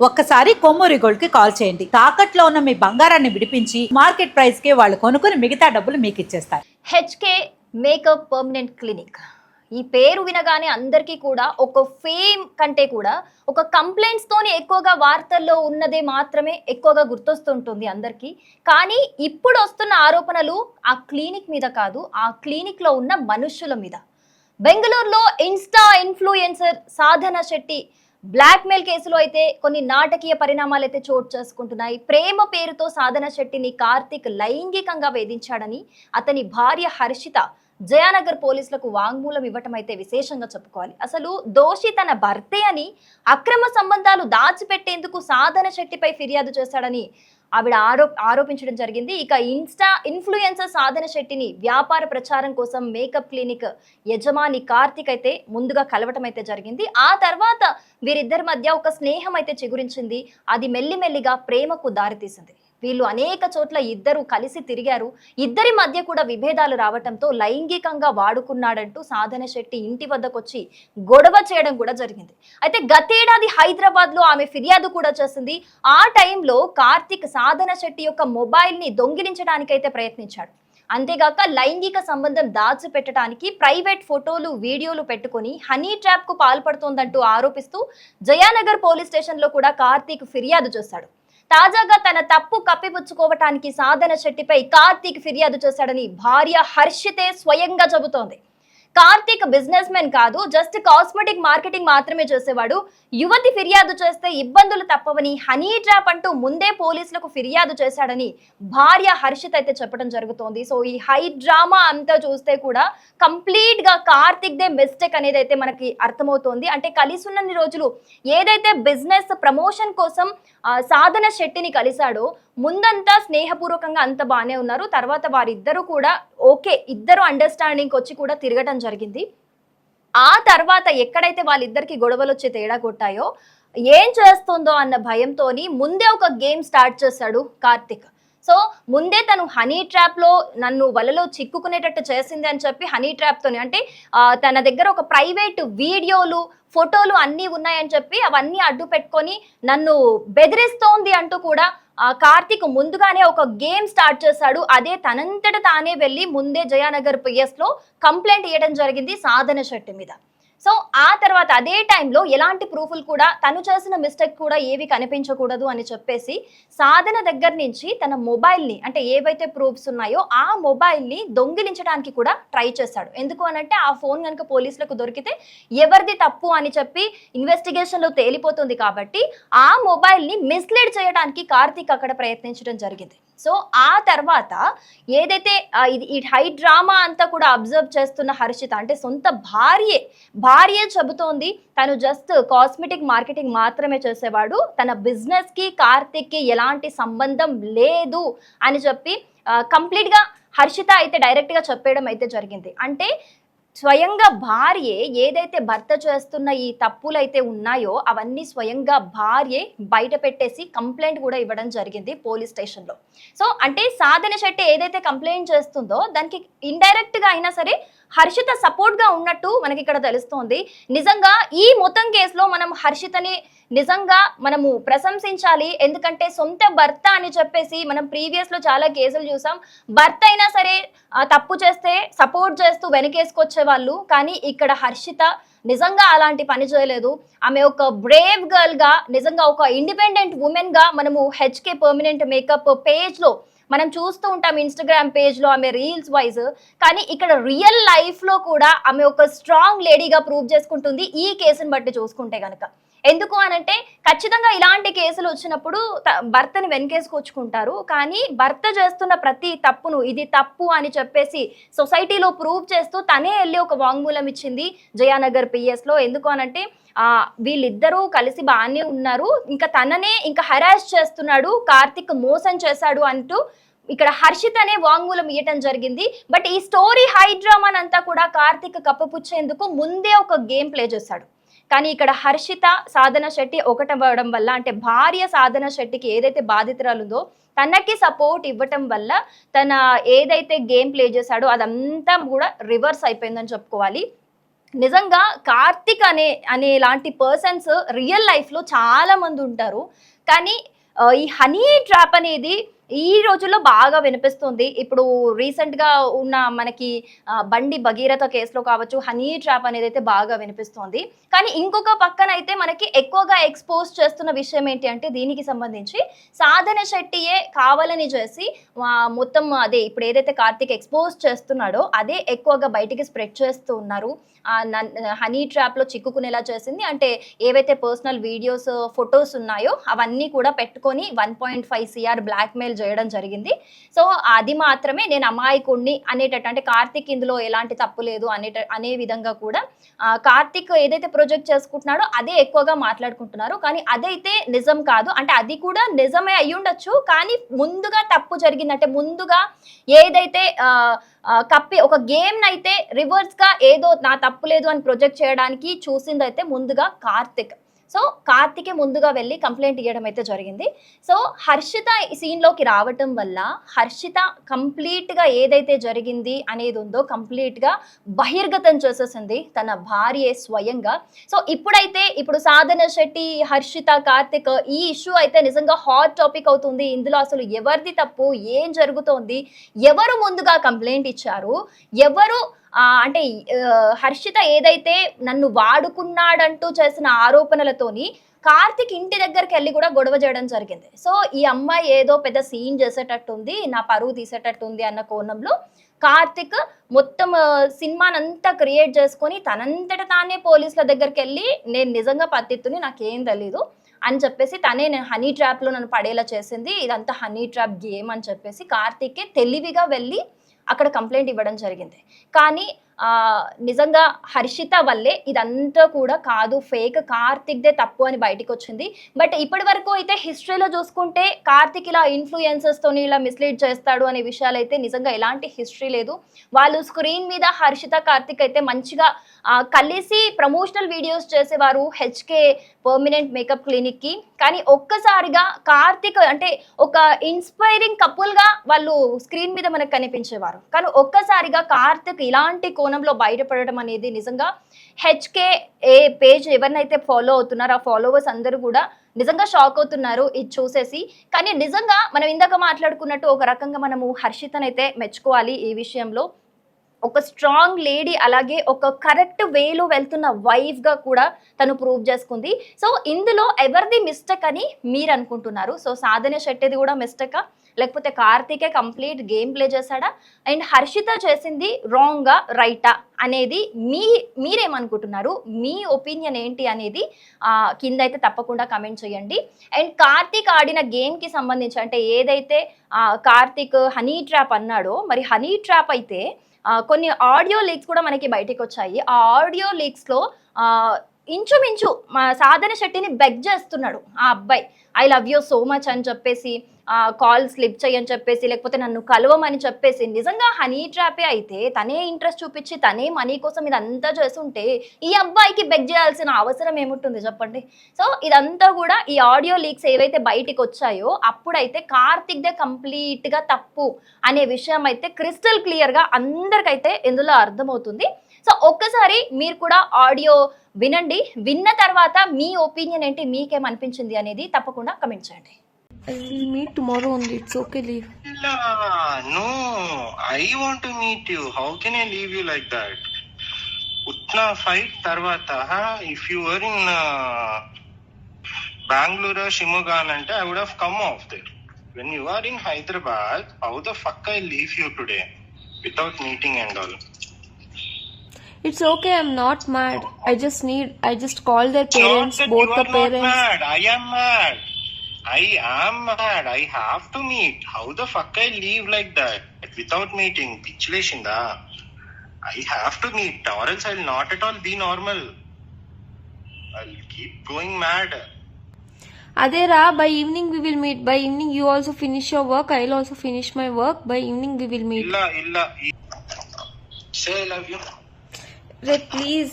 ఒక్కసారి కొమ్మూరి గోల్డ్ కి కాల్ చేయండి. తాకట్లో ఉన్న మీ బంగారాన్ని విడిపించి మార్కెట్ ప్రైస్ కి వాళ్ళు కొనుక్కుని మిగతా డబ్బులు మీకు ఇచ్చేస్తారు. హెచ్కే మేకప్ పర్మనెంట్ క్లినిక్ ఈ పేరు వినగానే అందరికీ కూడా ఒక ఫేమ్ కంటే కూడా ఒక కంప్లైంట్స్ తోని ఎక్కువగా వార్తల్లో ఉన్నదే మాత్రమే ఎక్కువగా గుర్తొస్తుంటుంది అందరికీ. కానీ ఇప్పుడు వస్తున్న ఆరోపణలు ఆ క్లినిక్ మీద కాదు, ఆ క్లినిక్ లో ఉన్న మనుషుల మీద. బెంగళూరులో ఇన్స్టా ఇన్ఫ్లుయెన్సర్ సాధన శెట్టి బ్లాక్ మెయిల్ కేసులో అయితే కొన్ని నాటకీయ పరిణామాలు అయితే చోటు చేసుకుంటున్నాయి. ప్రేమ పేరుతో సాధన శెట్టిని కార్తిక్ లైంగికంగా వేధించాడని అతని భార్య హర్షిత జయానగర్ పోలీసులకు వాంగ్మూలం ఇవ్వటం అయితే విశేషంగా చెప్పుకోవాలి. అసలు దోషి తన భర్తే అని, అక్రమ సంబంధాలు దాచిపెట్టేందుకు సాధన శెట్టిపై ఫిర్యాదు చేశాడని ఆవిడ ఆరోపించడం జరిగింది. ఇక ఇన్స్టా ఇన్ఫ్లుయెన్సర్ సాధన శెట్టిని వ్యాపార ప్రచారం కోసం మేకప్ క్లినిక్ యజమాని కార్తిక్ అయితే ముందుగా కలవటం అయితే జరిగింది. ఆ తర్వాత వీరిద్దరి మధ్య ఒక స్నేహం అయితే చిగురించింది. అది మెల్లిమెల్లిగా ప్రేమకు దారితీసింది. వీళ్ళు అనేక చోట్ల ఇద్దరు కలిసి తిరిగారు. ఇద్దరి మధ్య కూడా విభేదాలు రావటంతో లైంగికంగా వాడుకున్నాడంటూ సాధన శెట్టి ఇంటి వద్దకు వచ్చి గొడవ చేయడం కూడా జరిగింది. అయితే గతేడాది హైదరాబాద్ లో ఆమె ఫిర్యాదు కూడా చేసింది. ఆ టైంలో కార్తిక్ సాధన శెట్టి యొక్క మొబైల్ ని దొంగిలించడానికైతే ప్రయత్నించాడు. అంతేగాక లైంగిక సంబంధం దాచిపెట్టడానికి ప్రైవేట్ ఫోటోలు వీడియోలు పెట్టుకుని హనీ ట్రాప్ కు పాల్పడుతోందంటూ ఆరోపిస్తూ జయానగర్ పోలీస్ స్టేషన్ లో కూడా కార్తిక్ ఫిర్యాదు చేశాడు. తాజాగా తన తప్పు కప్పిపుచ్చుకోవటానికి సాధన శెట్టిపై కార్తిక్ ఫిర్యాదు చేశాడని భార్య హర్షితే స్వయంగా చెబుతోంది. కార్తిక్ బిజినెస్ మెన్ కాదు, జస్ట్ కాస్మెటిక్ మార్కెటింగ్ మాత్రమే చేసేవాడు. యువతి ఫిర్యాదు చేస్తే ఇబ్బందులు తప్పవని హనీ ట్రాప్ అంటూ ముందే పోలీసులకు ఫిర్యాదు చేశాడని భార్య హర్షిత్ అయితే చెప్పడం జరుగుతోంది. సో ఈ హై డ్రామా అంతా చూస్తే కూడా కంప్లీట్ గా కార్తిక్ దే మిస్టేక్ అనేది అయితే మనకి అర్థమవుతోంది. అంటే కలిసి ఉన్నన్ని రోజులు ఏదైతే బిజినెస్ ప్రమోషన్ కోసం సాధన శెట్టిని కలిశాడో ముందంతా స్నేహపూర్వకంగా అంత బాగానే ఉన్నారు. తర్వాత వారిద్దరూ కూడా ఓకే, ఇద్దరు అండర్స్టాండింగ్ వచ్చి కూడా తిరగటం జరిగింది. ఆ తర్వాత ఎక్కడైతే వాళ్ళిద్దరికి గొడవలు వచ్చి తేడా కొట్టాయో, ఏం చేస్తుందో అన్న భయంతోని ముందే ఒక గేమ్ స్టార్ట్ చేశాడు కార్తిక్. సో ముందే తను హనీ ట్రాప్ లో నన్ను వలలో చిక్కుకునేటట్టు చేసింది అని చెప్పి హనీ ట్రాప్ తోని, అంటే తన దగ్గర ఒక ప్రైవేట్ వీడియోలు ఫోటోలు అన్నీ ఉన్నాయని చెప్పి అవన్నీ అడ్డు పెట్టుకొని నన్ను బెదిరిస్తోంది అంటూ కూడా కార్తిక్ ముందుగానే ఒక గేమ్ స్టార్ట్ చేశాడు. అదే తనంతట తానే వెళ్ళి ముందే జయానగర్ పిఎస్ లో కంప్లైంట్ ఇవ్వడం జరిగింది సాధన శెట్టి మీద. సో ఆ తర్వాత అదే టైంలో ఎలాంటి ప్రూఫ్లు కూడా తను చేసిన మిస్టేక్ కూడా ఏవి కనిపించకూడదు అని చెప్పేసి సాధన దగ్గర నుంచి తన మొబైల్ని, అంటే ఏవైతే ప్రూఫ్స్ ఉన్నాయో ఆ మొబైల్ని దొంగిలించడానికి కూడా ట్రై చేశాడు. ఎందుకు అనంటే ఆ ఫోన్ కనుక పోలీసులకు దొరికితే ఎవరిది తప్పు అని చెప్పి ఇన్వెస్టిగేషన్లో తేలిపోతుంది కాబట్టి ఆ మొబైల్ని మిస్లీడ్ చేయడానికి కార్తిక్ అక్కడ ప్రయత్నించడం జరిగింది. సో ఆ తర్వాత ఏదైతే ఈ హై డ్రామా అంతా కూడా అబ్జర్వ్ చేస్తున్న హర్షిత, అంటే సొంత భార్యే చెబుతోంది తను జస్ట్ కాస్మెటిక్ మార్కెటింగ్ మాత్రమే చేసేవాడు, తన బిజినెస్ కి కార్తిక్ కి ఎలాంటి సంబంధం లేదు అని చెప్పి కంప్లీట్ గా హర్షిత అయితే డైరెక్ట్ గా చెప్పేయడం అయితే జరిగింది. అంటే స్వయంగా భార్యే ఏదైతే భర్త చేస్తున్న ఈ తప్పులు అయితే ఉన్నాయో అవన్నీ స్వయంగా భార్యే బయట పెట్టేసి కంప్లైంట్ కూడా ఇవ్వడం జరిగింది పోలీస్ స్టేషన్లో. సో అంటే సాధన శెట్టి ఏదైతే కంప్లైంట్ చేస్తుందో దానికి ఇండైరెక్ట్ గా అయినా సరే హర్షిత సపోర్ట్ గా ఉన్నట్టు మనకి ఇక్కడ తెలుస్తోంది. నిజంగా ఈ మొత్తం కేసులో మనం హర్షితని నిజంగా మనము ప్రశంసించాలి. ఎందుకంటే సొంత భర్త అని చెప్పేసి మనం ప్రీవియస్ లో చాలా కేసులు చూసాం. భర్త అయినా సరే తప్పు చేస్తే సపోర్ట్ చేస్తూ వెనకేసుకొచ్చే వాళ్ళు, కానీ ఇక్కడ హర్షిత నిజంగా అలాంటి పని చేయలేదు. ఆమె ఒక బ్రేవ్ గర్ల్ గా, నిజంగా ఒక ఇండిపెండెంట్ ఉమెన్ గా మనము హెచ్కే పర్మనెంట్ మేకప్ పేజ్ లో మనం చూస్తూ ఉంటాం, ఇన్స్టాగ్రామ్ పేజ్ లో ఆమె రీల్స్ వైజ్. కానీ ఇక్కడ రియల్ లైఫ్ లో కూడా ఆమె ఒక స్ట్రాంగ్ లేడీగా ప్రూవ్ చేసుకుంటుంది ఈ కేసుని బట్టి చూసుకుంటే గనక. ఎందుకు అనంటే ఖచ్చితంగా ఇలాంటి కేసులు వచ్చినప్పుడు భర్తని వెనకేసుకొచ్చుకుంటారు, కానీ భర్త చేస్తున్న ప్రతి తప్పును ఇది తప్పు అని చెప్పేసి సొసైటీలో ప్రూవ్ చేస్తూ తనే వెళ్ళి ఒక వాంగ్మూలం ఇచ్చింది జయానగర్ పిఎస్ లో. ఎందుకు అనంటే వీళ్ళిద్దరూ కలిసి బాగానే ఉన్నారు, ఇంకా తననే ఇంకా హరాస్ చేస్తున్నాడు, కార్తిక్ మోసం చేశాడు అంటూ ఇక్కడ హర్షిత్ అనే వాంగ్మూలం ఇవ్వటం జరిగింది. బట్ ఈ స్టోరీ హైడ్రామానంతా కూడా కార్తిక్ కప్పపుచ్చేందుకు ముందే ఒక గేమ్ ప్లే చేశాడు. కానీ ఇక్కడ హర్షిత సాధన శెట్టి ఒకటవ్వడం వల్ల, అంటే భార్య సాధన శెట్టికి ఏదైతే బాధితురాలు ఉందో తనకి సపోర్ట్ ఇవ్వటం వల్ల తన ఏదైతే గేమ్ ప్లే చేశాడో అదంతా కూడా రివర్స్ అయిపోయిందని చెప్పుకోవాలి. నిజంగా కార్తిక్ అనే లాంటి పర్సన్స్ రియల్ లైఫ్లో చాలా మంది ఉంటారు. కానీ ఈ హనీ ట్రాప్ అనేది ఈ రోజుల్లో బాగా వినిపిస్తుంది. ఇప్పుడు రీసెంట్గా ఉన్న మనకి బండి భగీరథ కేసులో కావచ్చు, హనీ ట్రాప్ అనేది అయితే బాగా వినిపిస్తోంది. కానీ ఇంకొక పక్కన అయితే మనకి ఎక్కువగా ఎక్స్పోజ్ చేస్తున్న విషయం ఏంటి అంటే, దీనికి సంబంధించి సాధన శెట్టియే కావాలని చేసి మొత్తం అదే ఇప్పుడు ఏదైతే కార్తిక్ ఎక్స్పోజ్ చేస్తున్నాడో అదే ఎక్కువగా బయటికి స్ప్రెడ్ చేస్తూ ఉన్నారు. హనీ ట్రాప్లో చిక్కుకునేలా చేసింది. అంటే ఏవైతే పర్సనల్ వీడియోస్, ఫొటోస్ ఉన్నాయో అవన్నీ కూడా పెట్టుకొని 1.5 CR బ్లాక్మెయిల్ చేయడం జరిగింది. సో అది మాత్రమే నేను అమాయకుణ్ణి అనేటట్టు, అంటే కార్తిక్ ఇందులో ఎలాంటి తప్పు లేదు అనే విధంగా కూడా కార్తిక్ ఏదైతే ప్రొజెక్ట్ చేసుకుంటున్నాడో అదే ఎక్కువగా మాట్లాడుకుంటున్నారు. కానీ అదైతే నిజం కాదు. అంటే అది కూడా నిజమే అయ్యుండొచ్చు, కానీ ముందుగా తప్పు జరిగిందంటే ముందుగా ఏదైతే కప్పి ఒక గేమ్ నైతే రివర్స్ గా ఏదో నా తప్పు లేదు అని ప్రొజెక్ట్ చేయడానికి చూసిందైతే ముందుగా కార్తిక్. సో కార్తికే ముందుగా వెళ్ళి కంప్లైంట్ ఇవ్వడం అయితే జరిగింది. సో హర్షిత ఈ సీన్లోకి రావటం వల్ల హర్షిత కంప్లీట్గా ఏదైతే జరిగింది అనేది ఉందో కంప్లీట్గా బహిర్గతం చేసేసింది తన భార్యే స్వయంగా. సో ఇప్పుడు సాధన శెట్టి, హర్షిత, కార్తిక్ ఈ ఇష్యూ అయితే నిజంగా హాట్ టాపిక్ అవుతుంది. ఇందులో అసలు ఎవరిది తప్పు, ఏం జరుగుతోంది, ఎవరు ముందుగా కంప్లైంట్ ఇచ్చారు, ఎవరు అంటే హర్షిత ఏదైతే నన్ను వాడుకున్నాడంటూ చేసిన ఆరోపణలతోని కార్తిక్ ఇంటి దగ్గరికి వెళ్ళి కూడా గొడవ చేయడం జరిగింది. సో ఈ అమ్మాయి ఏదో పెద్ద సీన్ చేసేటట్టుంది, నా పరువు తీసేటట్టుంది అన్న కోణంలో కార్తిక్ మొత్తం సినిమానంతా క్రియేట్ చేసుకొని తనంతట తానే పోలీసుల దగ్గరికి వెళ్ళి నేను నిజంగా పత్తిత్తుని నాకేం తెలీదు అని చెప్పేసి తనే నేను హనీ ట్రాప్లో నన్ను పడేలా చేసింది, ఇదంతా హనీ ట్రాప్ గేమ్ అని చెప్పేసి కార్తికే తెలివిగా వెళ్ళి అక్కడ కంప్లైంట్ ఇవ్వడం జరిగింది. కానీ నిజంగా హర్షిత వల్లే ఇదంతా కూడా కాదు, ఫేక్, కార్తిక్దే తప్పు అని బయటకు వచ్చింది. బట్ ఇప్పటి వరకు అయితే హిస్టరీలో చూసుకుంటే కార్తిక్ ఇలా ఇన్ఫ్లుయెన్సర్స్తోని ఇలా మిస్లీడ్ చేస్తాడు అనే విషయాలు అయితే నిజంగా ఎలాంటి హిస్టరీ లేదు. వాళ్ళు స్క్రీన్ మీద హర్షిత, కార్తిక్ అయితే మంచిగా కలిసి ప్రమోషనల్ వీడియోస్ చేసేవారు హెచ్కే పర్మనెంట్ మేకప్ క్లినిక్కి. కానీ ఒక్కసారిగా కార్తిక్ అంటే ఒక ఇన్స్పైరింగ్ కపుల్గా వాళ్ళు స్క్రీన్ మీద మనకు కనిపించేవారు. కానీ ఒక్కసారిగా కార్తిక్ ఇలాంటి కోణంలో బయటపడడం అనేది నిజంగా హెచ్కే పేజ్ ఎవరినైతే ఫాలో అవుతున్నారో ఆ ఫాలోవర్స్ అందరూ కూడా నిజంగా షాక్ అవుతున్నారు ఇది చూసేసి. కానీ నిజంగా మనం ఇందాక మాట్లాడుకున్నట్టు ఒక రకంగా మనము హర్షితనైతే మెచ్చుకోవాలి ఈ విషయంలో. ఒక స్ట్రాంగ్ లేడీ, అలాగే ఒక కరెక్ట్ వేలో వెళ్తున్న వైఫ్గా కూడా తను ప్రూవ్ చేసుకుంది. సో ఇందులో ఎవరిది మిస్టేక్ అని మీరు అనుకుంటున్నారు? సో సాధన శెట్టిది కూడా మిస్టేకా, లేకపోతే కార్తికే కంప్లీట్ గేమ్ ప్లే చేశాడా, అండ్ హర్షిత చేసింది రాంగా రైటా అనేది మీరేమనుకుంటున్నారు? మీ ఒపీనియన్ ఏంటి అనేది కింద అయితే తప్పకుండా కమెంట్ చేయండి. అండ్ కార్తిక్ ఆడిన గేమ్కి సంబంధించి అంటే ఏదైతే కార్తిక్ హనీ ట్రాప్ అన్నాడో, మరి హనీ ట్రాప్ అయితే కొన్ని ఆడియో లీక్స్ కూడా మనకి బయటకు వచ్చాయి. ఆ ఆడియో లీక్స్లో ఇంచుమించు మా సాధన శెట్టిని బెగ్ చేస్తున్నాడు ఆ అబ్బాయి, I love you so much అని చెప్పేసి, కాల్ స్లిప్ చేయని చెప్పేసి, లేకపోతే నన్ను కలవమని చెప్పేసి. నిజంగా హనీ ట్రాపే అయితే తనే ఇంట్రెస్ట్ చూపించి తనే మనీ కోసం ఇదంతా చేస్తుంటే ఈ అబ్బాయికి బెగ్ చేయాల్సిన అవసరం ఏముంటుంది చెప్పండి? సో ఇదంతా కూడా ఈ ఆడియో లీక్స్ ఏవైతే బయటికి వచ్చాయో అప్పుడైతే కార్తిక్దే కంప్లీట్గా తప్పు అనే విషయం అయితే క్రిస్టల్ క్లియర్గా అందరికైతే ఇందులో అర్థమవుతుంది. సో ఒక్కసారి మీరు కూడా ఆడియో వినండి, విన్న తర్వాత మీ ఒపీనియన్ ఏంటి, మీకేమనిపించింది అనేది తప్పకుండా కమెంట్ చేయండి. I will meet tomorrow only. It's okay, leave. No, I want to meet you. How can I leave you like that? Utna fight tarvata, if you were in Bangalore or Shimoga, I would have come off there. When you are in Hyderabad, how the fuck I leave you today without meeting and all? It's okay, I'm not mad. I just called their parents, Not that both you the are parents. Not mad. I am mad. I have to meet. How the fuck I leave like that without meeting? Pichileshinda. I have to meet, or else I'll not at all be normal. I'll keep going mad. Adera, by evening we will meet. By evening you also finish your work, I'll also finish my work. By evening we will meet. Illa. Say I love you. Ray, please,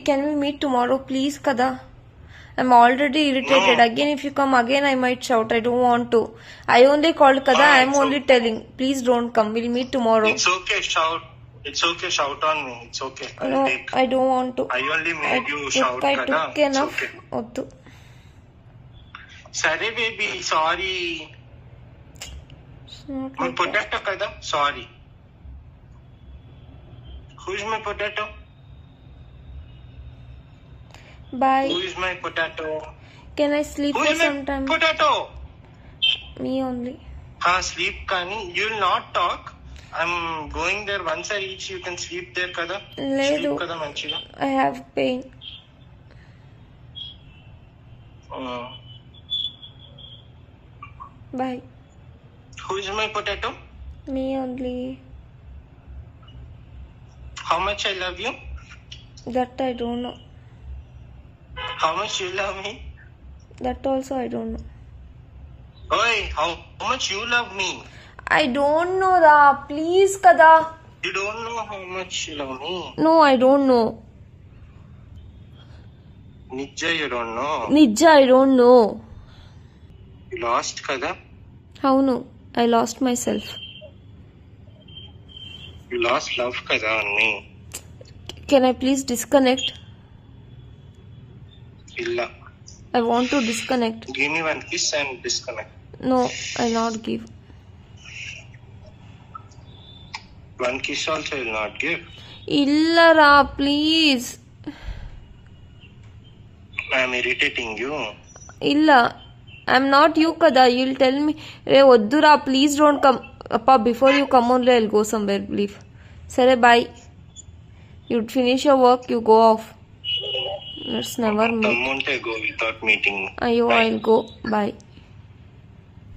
can we meet tomorrow, please, kada? I'm already irritated. No. Again, if you come again, I might shout. I don't want to. I only called kada. I'm only telling. Please don't come. We'll meet tomorrow. It's okay, shout. It's okay, shout on me. It's okay. I'll No, take. I don't want to. I only I made you shout took kada. It's enough. okay. వద్దు. Sorry baby, sorry. It's not My like that. potato kada? Sorry. Who's my potato? Bye. Who is my potato? Can I sleep Who for is my some time? potato? Me only. Sleep kani. You'll not talk. I'm going there once I reach. You can sleep there kada. లేదు. Sleep kada manchiga. I have pain. Bye. Who is my potato? Me only. How much I love you? That I don't know. How much you love me? That also I don't know. Oi, how much you love me? I don't know ra. Please kada. You don't know how much you love me. No, I don't know. Nijja, you don't know. Nijja, I don't know. You lost kada? How no? I lost myself. You lost love kada on me. Can I please disconnect? Illa. I want to disconnect. Give me one kiss and disconnect. No, I'll not give. One kiss also will not give. Illa ra, please. I am irritating you. Illa. I'm not you kada. You'll tell me, hey, Oddura, please don't come. Appa, before you come only, I'll go somewhere, leave. Sare, bye. You finish your work, you go off. Let's never meet. Tammunte go without meeting. Ayo, Bye. I'll go. Bye.